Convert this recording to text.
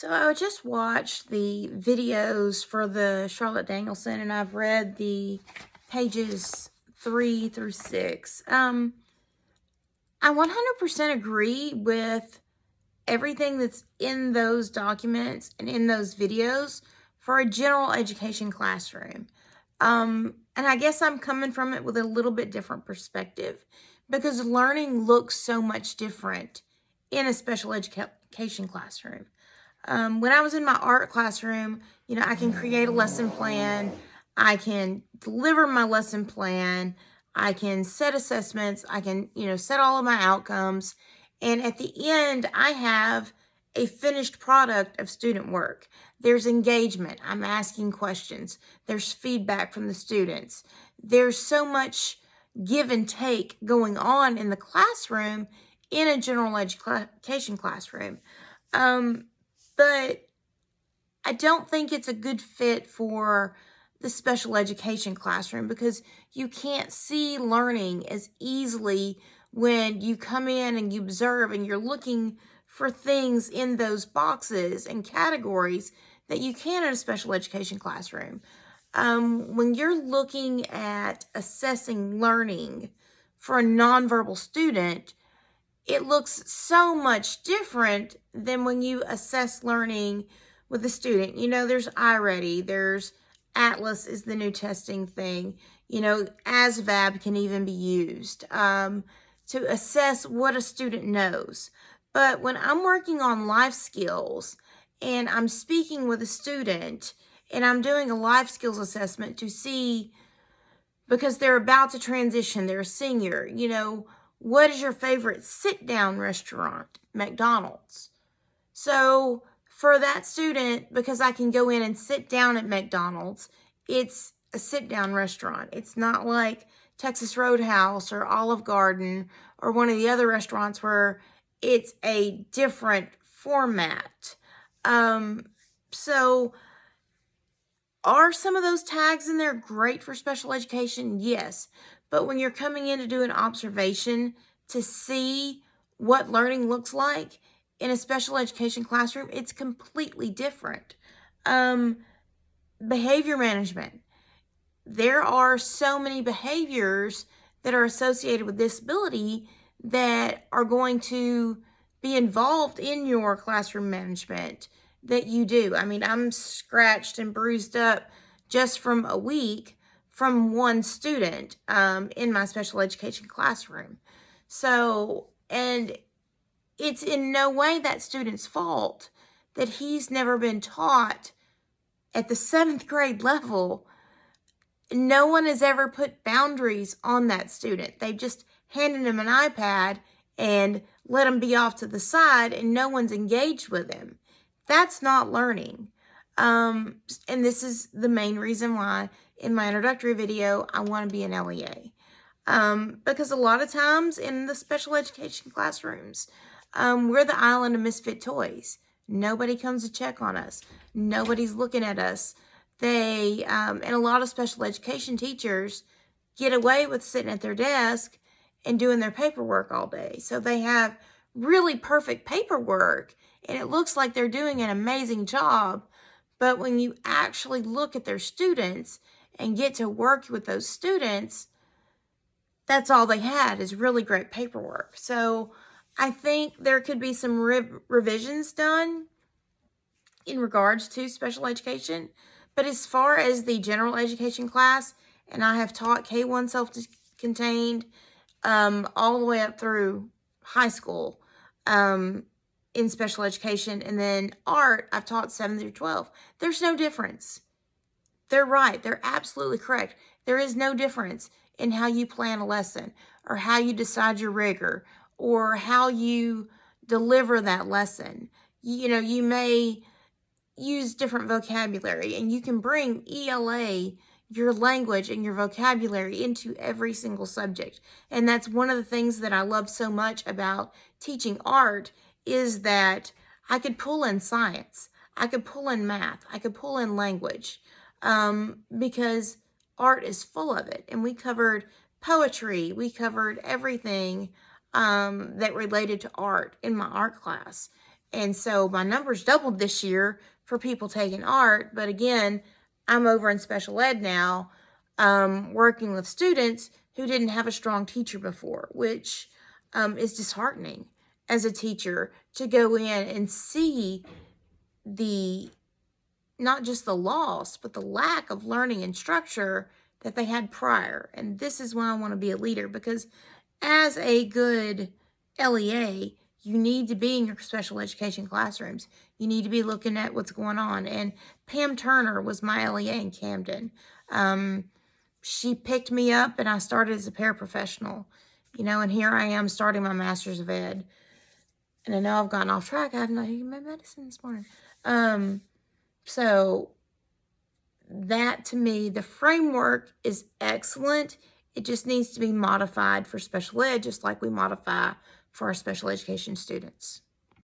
So I just watched the videos for the Charlotte Danielson, and I've read the pages 3 through 6. I 100% agree with everything that's in those documents and in those videos for a general education classroom. And I guess I'm coming from it with a little bit different perspective because learning looks so much different in a special education classroom. When I was in my art classroom, I can create a lesson plan. I can deliver my lesson plan. I can set assessments. I can, set all of my outcomes. And at the end, I have a finished product of student work. There's engagement. I'm asking questions. There's feedback from the students. There's so much give and take going on in the classroom in a general education classroom. But I don't think it's a good fit for the special education classroom because you can't see learning as easily when you come in and you observe and you're looking for things in those boxes and categories that you can in a special education classroom. When you're looking at assessing learning for a nonverbal student, it looks so much different than when you assess learning with a student. There's iReady, there's Atlas is the new testing thing. ASVAB can even be used to assess what a student knows. But when I'm working on life skills and I'm speaking with a student and I'm doing a life skills assessment to see, because they're about to transition, they're a senior, what is your favorite sit-down restaurant? McDonald's. So for that student, because I can go in and sit down at McDonald's, it's a sit-down restaurant. It's not like Texas Roadhouse or Olive Garden or one of the other restaurants where it's a different format. So are some of those tags in there great for special education? Yes. But when you're coming in to do an observation to see what learning looks like in a special education classroom, it's completely different. Behavior management. There are so many behaviors that are associated with disability that are going to be involved in your classroom management that you do. I mean, I'm scratched and bruised up just from a week from one student in my special education classroom. So, and it's in no way that student's fault that he's never been taught at the 7th grade level. No one has ever put boundaries on that student. They've just handed him an iPad and let him be off to the side, and no one's engaged with him. That's not learning. And this is the main reason why in my introductory video, I want to be an LEA. Because a lot of times in the special education classrooms, we're the island of misfit toys. Nobody comes to check on us. Nobody's looking at us. And a lot of special education teachers get away with sitting at their desk and doing their paperwork all day. So they have really perfect paperwork and it looks like they're doing an amazing job. But when you actually look at their students and get to work with those students, that's all they had is really great paperwork. So I think there could be some revisions done in regards to special education. But as far as the general education class, and I have taught K1 self-contained all the way up through high school in special education, and then art, I've taught 7 through 12. There's no difference. They're right. They're absolutely correct. There is no difference in how you plan a lesson or how you decide your rigor or how you deliver that lesson. You may use different vocabulary, and you can bring ELA, your language and your vocabulary, into every single subject. And that's one of the things that I love so much about teaching art is that I could pull in science, I could pull in math, I could pull in language, because art is full of it. And we covered poetry, we covered everything that related to art in my art class. And so my numbers doubled this year for people taking art. But again, I'm over in special ed now, working with students who didn't have a strong teacher before, which is disheartening as a teacher to go in and see the, not just the loss, but the lack of learning and structure that they had prior. And this is why I want to be a leader, because as a good LEA, you need to be in your special education classrooms. You need to be looking at what's going on. And Pam Turner was my LEA in Camden. She picked me up and I started as a paraprofessional, and here I am starting my Master's of Ed. And I know I've gotten off track. I have not eaten my medicine this morning. So that, to me, the framework is excellent. It just needs to be modified for special ed, just like we modify for our special education students.